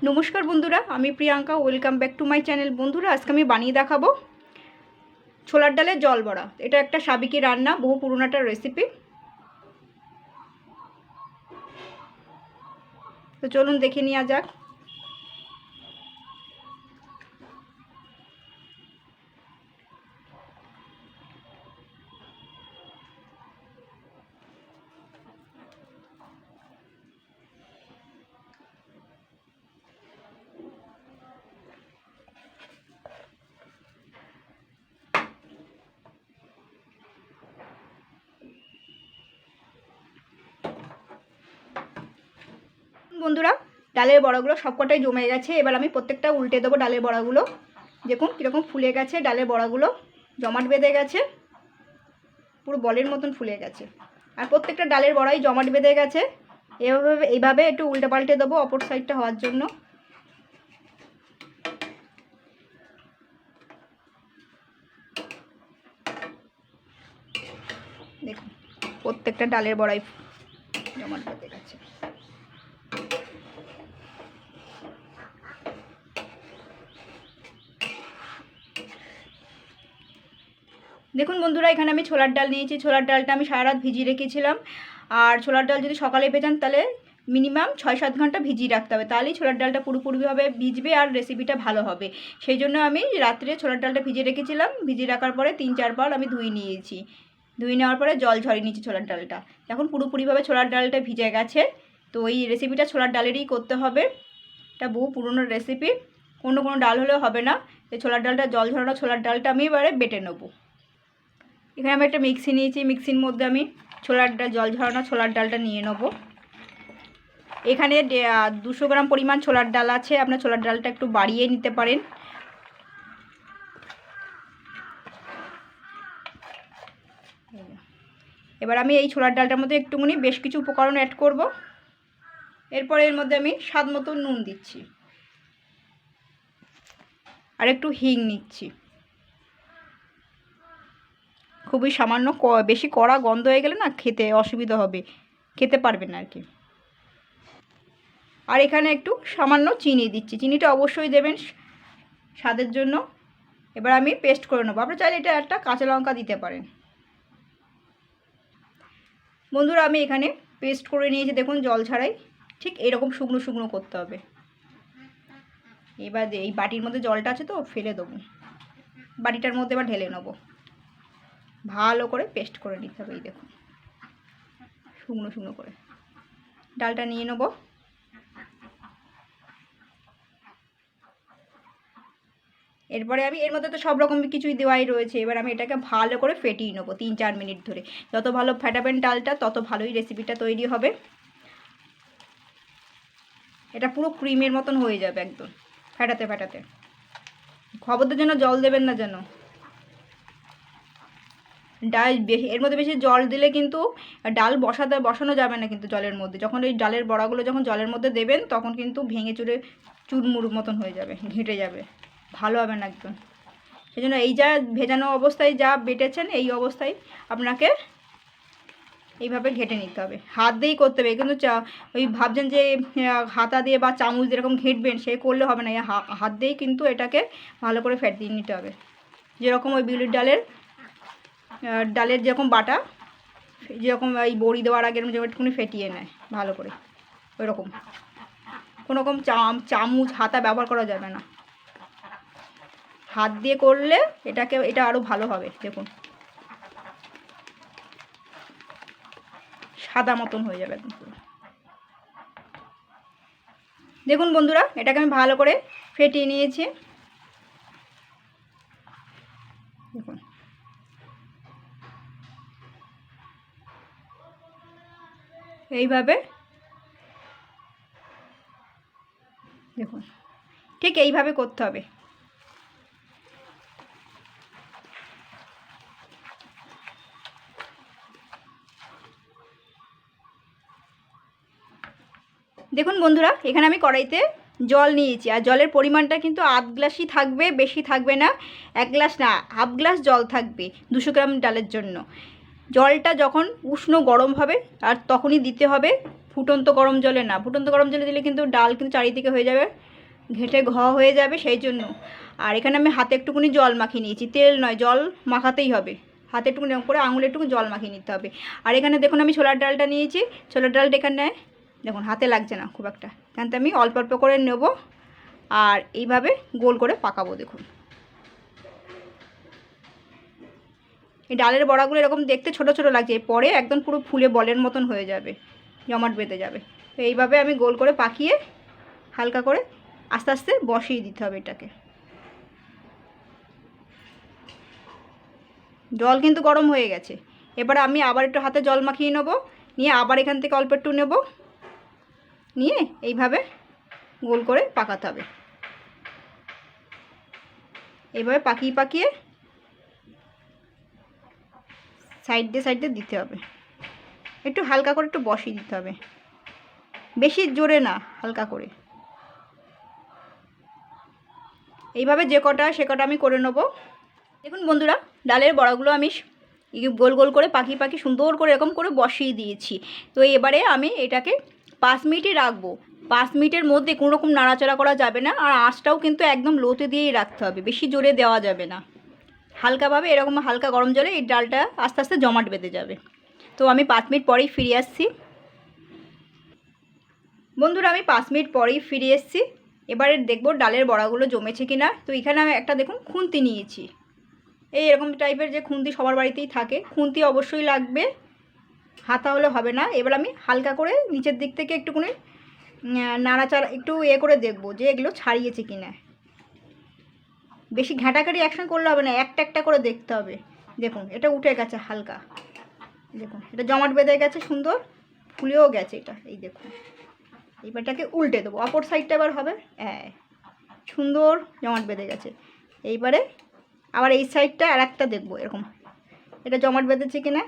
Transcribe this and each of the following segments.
নমস্কার বন্ধুরা, আমি Priyanka. Welcome back to my channel. বন্ধুরা, আজকে আমি বানিয়ে দেখাবো ছোলার ডালের জল বড়া। এটা একটা সাবেকি রান্না, বহু পুরনো একটা রেসিপি। তো চলুন দেখে নেওয়া যাক। বন্ধুরা, ডালের বড়াগুলো সবকটাই জমে গেছে। এবার আমি প্রত্যেকটা উল্টে দেবো ডালের বড়াগুলো। দেখুন কীরকম ফুলে গেছে ডালের বড়াগুলো, জমাট বেঁধে গেছে, পুরো বলের মতন ফুলে গেছে। আর প্রত্যেকটা ডালের বড়াই জমাট বেঁধে গেছে। এইভাবে একটু উল্টে পাল্টে দেবো অপর সাইডটা হওয়ার জন্য। দেখুন প্রত্যেকটা ডালের বড়াই জমাট বেঁধে গেছে। দেখুন বন্ধুরা, এখানে আমি ছোলার ডাল নিয়েছি। ছোলার ডালটা আমি সারা রাত ভিজিয়ে রেখেছিলাম। আর ছোলার ডাল যদি সকালে ভেজান তাহলে মিনিমাম 6-7 ঘন্টা ভিজিয়ে রাখতে হবে, তাহলেই ছোলার ডালটা পুরোপুরিভাবে ভিজবে আর রেসিপিটা ভালো হবে। সেই জন্য আমি রাত্রে ছোলার ডালটা ভিজিয়ে রেখেছিলাম। ভিজিয়ে রাখার পরে 3-4 বার আমি ধুয়ে নিয়েছি। ধুয়ে নেওয়ার পরে জল ঝরিয়ে নিয়েছি ছোলার ডালটা। এখন পুরোপুরিভাবে ছোলার ডালটা ভিজে গেছে। তো এই রেসিপিটা ছোলার ডালেরই করতে হবে। এটা বহু পুরনো রেসিপি, কোনো ডাল হলেও হবে না। এই ছোলার ডালটা, জল ঝরানো ছোলার ডালটা আমি এবারে বেটে নেবো। এখানে আমি একটা মিক্সি নিয়েছি। মিক্সির মধ্যে আমি ছোলার ডাল, জল ঝরানো ছোলার ডালটা নিয়ে নেব। এখানে 200 গ্রাম পরিমাণ ছোলার ডাল আছে। আপনার ছোলার ডালটা একটু বাড়িয়ে নিতে পারেন। এবার আমি এই ছোলার ডালটার মধ্যে একটুখানি বেশ কিছু উপকরণ অ্যাড করব। এরপরে এর মধ্যে আমি স্বাদ মতো নুন দিচ্ছি আর একটু হিং নিচ্ছি। খুবই সামান্য, বেশি কড়া গন্ধ হয়ে গেলে না খেতে অসুবিধা হবে, খেতে পারবেন না আর কি। আর এখানে একটু সামান্য চিনি দিচ্ছি। চিনিটা অবশ্যই দেবেন স্বাদের জন্য। এবার আমি পেস্ট করে নেবো। আপনারা চাইলে এটা একটা কাঁচা লঙ্কা দিতে পারেন। বন্ধুরা, আমি এখানে পেস্ট করে নিয়েছি। দেখুন জল ছাড়াই ঠিক এরকম শুকনো শুকনো করতে হবে। এবার এই বাটির মধ্যে জলটা আছে তো ফেলে দেবো। বাটিটার মধ্যে এবার ঢেলে নেবো। ভালো করে পেস্ট করে নিতে হবে। এই দেখুন শুকনো শুকনো করে ডালটা নিয়ে নেবো। এরপরে আমি এর মধ্যে তো সব রকম কিছুই দেওয়াই রয়েছে। এবার আমি এটাকে ভালো করে ফেটিয়ে নেবো 3-4 মিনিট ধরে। যত ভালো ফেটাবেন ডালটা তত ভালোই রেসিপিটা তৈরি হবে। এটা পুরো ক্রিমের মতন হয়ে যাবে একদম ফেটাতে ফেটাতে। খবরদার যেন জল দেবেন না যেন। ডাল বেশি, এর মধ্যে বেশি জল দিলে কিন্তু ডাল বসানো যাবে না কিন্তু জলের মধ্যে। যখন এই ডালের বড়াগুলো যখন জলের মধ্যে দেবেন তখন কিন্তু ভেঙে চুরে চুরমুর মতন হয়ে যাবে, ঘেঁটে যাবে, ভালো হবে না একদম। সেই জন্য এই যা ভেজানো অবস্থায় যা বেটেছেন এই অবস্থায় আপনাকে এইভাবে ঘেঁটে নিতে হবে। হাত দিয়েই করতে হবে কিন্তু ওই ভাবছেন যে হাতা দিয়ে বা চামচ দিয়ে এরকম ঘেঁটবেন, সে করলে হবে না। এই হাত দিয়েই কিন্তু এটাকে ভালো করে ফেটিয়ে নিতে হবে। যেরকম ওই বিউলির ডালের যেরকম বাটা, যেরকম এই বড়ি দেওয়ার আগে যেরকম একটুখানি ফেটিয়ে নেয় ভালো করে, ওই রকম। কোনো রকম চামচ হাতা ব্যবহার করা যাবে না। হাত দিয়ে করলে এটা আরও ভালো হবে। দেখুন সাদা মতন হয়ে যাবে একদম পুরো। দেখুন বন্ধুরা, এটাকে আমি ভালো করে ফেটিয়ে নিয়েছি। দেখুন এইভাবে, দেখুন ঠিক এইভাবে করতে হবে। দেখুন বন্ধুরা, এখানে আমি কড়াইতে জল নিয়েছি। আর জলের পরিমাণটা কিন্তু 1/2 গ্লাসই থাকবে, বেশি থাকবে না। 1 গ্লাস না, 1/2 গ্লাস জল থাকবে 200 গ্রাম ডালের জন্য। জলটা যখন উষ্ণ গরম হবে আর তখনই দিতে হবে। ফুটন্ত গরম জলে না, ফুটন্ত গরম জলে দিলে কিন্তু ডাল কিন্তু চারিদিকে হয়ে যাবে, ঘেঁটে হয়ে যাবে, সেই জন্য। আর এখানে আমি হাতে একটুকুনি জল মাখিয়ে নিয়েছি, তেল নয়, জল মাখাতেই হবে, হাতে একটুকুনি করে আঙুলে একটুকু জল মাখিয়ে নিতে হবে। আর এখানে দেখুন আমি ছোলার ডালটা নিয়েছি, ছোলার ডালটা এখানে দেখুন হাতে লাগছে না খুব একটা, এখানটা আমি অল্প অল্প করে নেব আর এইভাবে গোল করে পাকাবো। দেখুন এই ডালের বড়াগুলো এরকম দেখতে ছোট ছোট লাগছে, পরে একদম পুরো ফুলে বলের মতন হয়ে যাবে, জমাট বেঁধে যাবে। তো এইভাবে আমি গোল করে পাকিয়ে হালকা করে আস্তে আস্তে বসিয়ে দিতে হবে এটাকে। জল কিন্তু গরম হয়ে গেছে, এবার আমি আবার একটু হাতে জল মাখিয়ে নেব, নিয়ে আবার এখান থেকে অল্প একটু নেব, নিয়ে এইভাবে গোল করে পাকাতে হবে। এইভাবে পাকিয়ে পাকিয়ে সাইড দিয়ে দিতে হবে, একটু হালকা করে একটু বসিয়ে দিতে হবে, বেশি জোরে না, হালকা করে। এইভাবে যে কটা সে কটা আমি করে নেব। দেখুন বন্ধুরা, ডালের বড়াগুলো আমি গোল গোল করে পাকিয়ে সুন্দর করে এরকম করে বসিয়ে দিয়েছি। তো এবারে আমি এটাকে 5 মিনিটই রাখবো। 5 মিনিটের মধ্যে কোনো রকম নাড়াচাড়া করা যাবে না, আর আঁচটাও কিন্তু একদম লোতে দিয়েই রাখতে হবে, বেশি জোরে দেওয়া যাবে না। হালকাভাবে এরকম হালকা গরম জলে এই ডালটা আস্তে আস্তে জমাট বেঁধে যাবে। তো আমি 5 মিনিট পরেই ফিরে আসছি। বন্ধুরা আমি 5 মিনিট পরেই ফিরে এসেছি। এবারে দেখবো ডালের বড়াগুলো জমেছে কিনা। তো এখানে আমি একটা দেখুন খুন্তি নিয়েছি, এই এরকম টাইপের যে খুন্তি সবার বাড়িতেই থাকে, খুন্তি অবশ্যই লাগবে, হাতা হলে হবে না। এবার আমি হালকা করে নিচের দিক থেকে একটুখানি নাড়াচাড়া একটু করে দেখবো যে এগুলো ছাড়িয়েছে কিনা। বেশি ঘাঁটাঘাঁটি অ্যাকশন করলে হবে না, একটা একটা করে দেখতে হবে। দেখুন এটা উঠে গেছে হালকা, দেখুন এটা জমাট বেঁধে গেছে, সুন্দর ফুলেও গেছে এটা, এই দেখুন। এইবারটাকে উল্টে দেবো, অপর সাইডটা এবার হবে, হ্যাঁ সুন্দর জমাট বেঁধে গেছে। এইবারে আবার এই সাইডটা আর একটা দেখবো এরকম, এটা জমাট বেঁধেছে কিনা,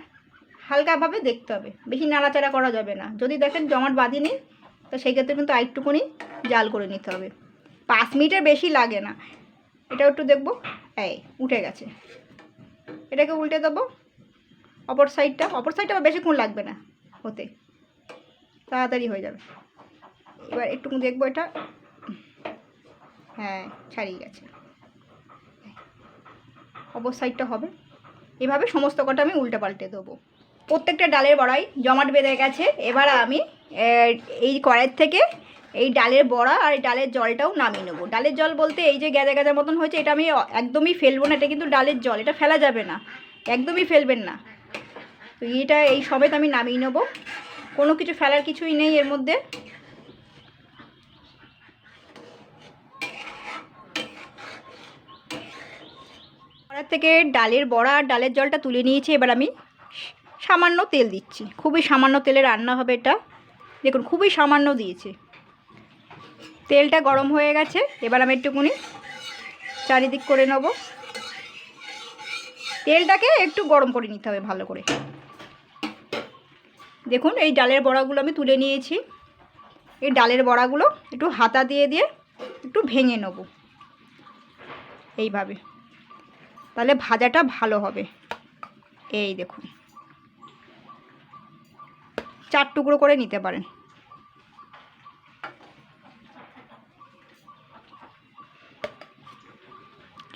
হালকাভাবে দেখতে হবে, বেশি নাড়াচাড়া করা যাবে না। যদি দেখেন জমাট বাঁধেনি তো সেই ক্ষেত্রে কিন্তু আরেকটুকুনি জাল করে নিতে হবে। 5 মিনিটের বেশি লাগে না। এটাও একটু দেখবো, এই উঠে গেছে, এটাকে উল্টে দেবো। অপর সাইডটা আবার বেশিক্ষণ লাগবে না হতে, তাড়াতাড়ি হয়ে যাবে। এবার একটু দেখবো এটা, হ্যাঁ ছাড়িয়ে গেছে, অপর সাইডটা হবে। এভাবে সমস্ত কটা আমি উল্টে পাল্টে দেবো। প্রত্যেকটা ডালের বড়াই জমাট বেঁধে গেছে। এবার আমি এই কড়াইয়ের থেকে এই ডালের বড়া আর ডালের জলটাও নামিয়ে নেবো। ডালের জল বলতে এই যে গ্যাজা গ্যাজার মতন হয়েছে, এটা আমি একদমই ফেলবো না, এটা কিন্তু ডালের জল, এটা ফেলা যাবে না, একদমই ফেলবেন না। তো এটা এই সমেত আমি নামিয়ে নেবো, কোনো কিছু ফেলার কিছুই নেই এর মধ্যে। কড়াই থেকে ডালের বড়া আর ডালের জলটা তুলে নিয়েছি। এবার আমি সামান্য তেল দিচ্ছি, খুবই সামান্য তেলে রান্না হবে এটা, দেখুন খুবই সামান্য দিয়েছি। তেলটা গরম হয়ে গেছে, এবার আমি একটুখানি চারিদিক করে নেব। তেলটাকে একটু গরম করে নিতে হবে ভালো করে। দেখুন এই ডালের বড়াগুলো আমি তুলে নিয়েছি। এই ডালের বড়াগুলো একটু হাতা দিয়ে একটু ভেঙে নেব এইভাবে, তাহলে ভাজাটা ভালো হবে। এই দেখুন 4 টুকরো করে নিতে পারেন।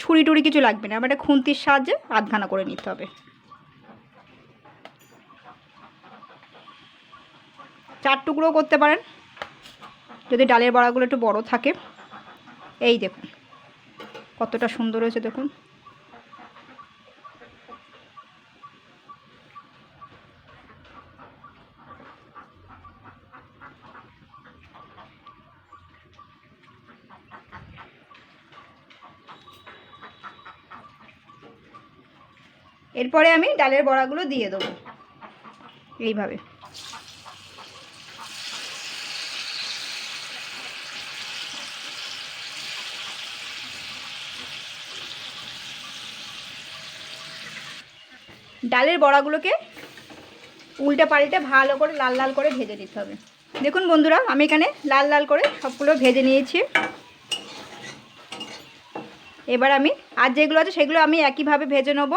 ছুরি টুরি কিছু লাগবে না, আমার একটা খুন্তির সাহায্যে আধখানা করে নিতে হবে। 4 টুকরো করতে পারেন যদি ডালের বড়াগুলো একটু বড় থাকে। এই দেখুন কতটা সুন্দর হয়েছে দেখুন। এরপরে আমি ডালের বড়াগুলো দিয়ে দেবো এইভাবে। ডালের বড়াগুলোকে উল্টে পাল্টে ভালো করে লাল লাল করে ভেজে নিতে হবে। দেখুন বন্ধুরা আমি এখানে লাল লাল করে সবগুলো ভেজে নিয়েছি। এবার আমি আর যেগুলো আছে সেগুলো আমি একইভাবে ভেজে নেব।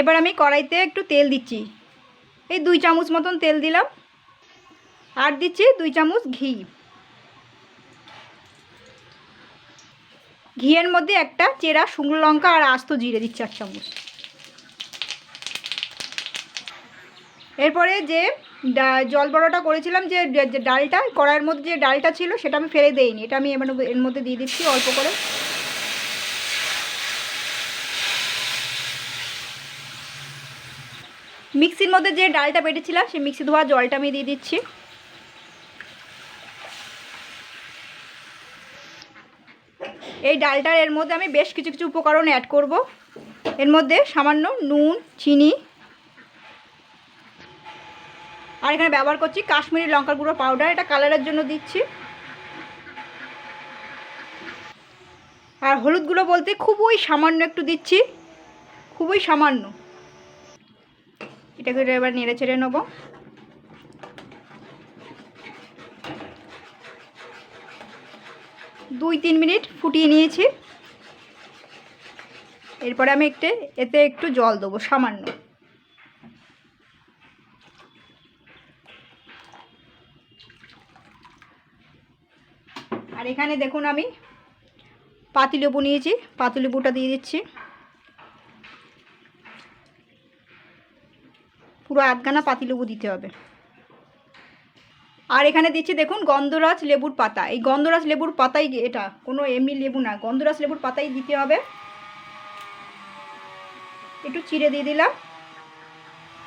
এবার আমি কড়াইতে একটু তেল দিচ্ছি, এই 2 চামচ মতন তেল দিলাম, আর দিচ্ছি 2 চামচ ঘি। ঘিয়ের মধ্যে একটা চেরা শুকনো লঙ্কা আর আস্ত জিরে দিচ্ছি 1 চামচ। এরপরে যে জল বড়াটা করেছিলাম, যে ডালটা কড়াইয়ের মধ্যে যে ডালটা ছিল সেটা আমি ফেলে দেইনি, এটা আমি এর মধ্যে দিয়ে দিচ্ছি অল্প করে। মিক্সির মধ্যে যে ডালটা বেটেছিলাম সেই মিক্সি ধোয়া জলটা আমি দিয়ে দিচ্ছি। এই ডালটার এর মধ্যে আমি বেশ কিছু কিছু উপকরণ অ্যাড করব। এর মধ্যে সামান্য নুন, চিনি, আর এখানে ব্যবহার করছি কাশ্মীরি লঙ্কার গুঁড়ো পাউডার, এটা কালারের জন্য দিচ্ছি। আর হলুদ গুঁড়ো বলতে খুবই সামান্য একটু দিচ্ছি, খুবই সামান্য। এটাকে এবার নেড়ে চেড়ে নেব। দুই 3 মিনিট ফুটিয়ে নিয়েছি। এরপরে আমি এতে একটু জল দেবো সামান্য। আর এখানে দেখুন আমি পাতিলেবু নিয়েছি, পাতিলেবুটা দিয়ে দিচ্ছি, পুরো আধখানা পাতিলেবু দিতে হবে। আর এখানে দিচ্ছি দেখুন গন্ধরাজ লেবুর পাতা, এই গন্ধরাজ লেবুর পাতাই, এটা কোনো এমনি লেবু না, গন্ধরাজ লেবুর পাতাই দিতে হবে। একটু চিড়ে দিয়ে দিলাম।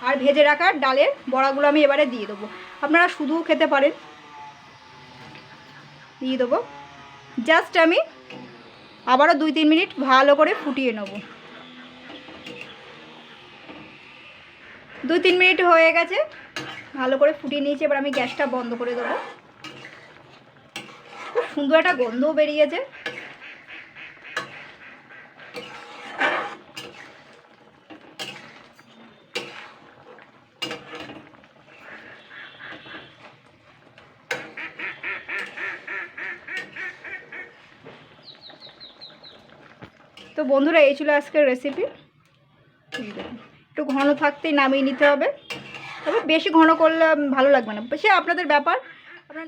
আর ভেজে রাখা ডালের বড়াগুলো আমি এবারে দিয়ে দেবো, আপনারা শুধুও খেতে পারেন। দিয়ে দেবো। জাস্ট আমি আবারও 2-3 মিনিট ভালো করে ফুটিয়ে নেব। 2-3 মিনিট হয়ে গেছে, ভালো করে ফুটিয়ে নিয়েছি। এবার আমি গ্যাসটা বন্ধ করে দেবো। খুব সুন্দর একটা গন্ধও বেরিয়েছে। তো বন্ধুরা, এই ছিল আজকের রেসিপি। একটু ঘন থাকতেই নামিয়ে নিতে হবে, তবে বেশি ঘন করলে ভালো লাগবে না, সে আপনাদের ব্যাপার। আপনার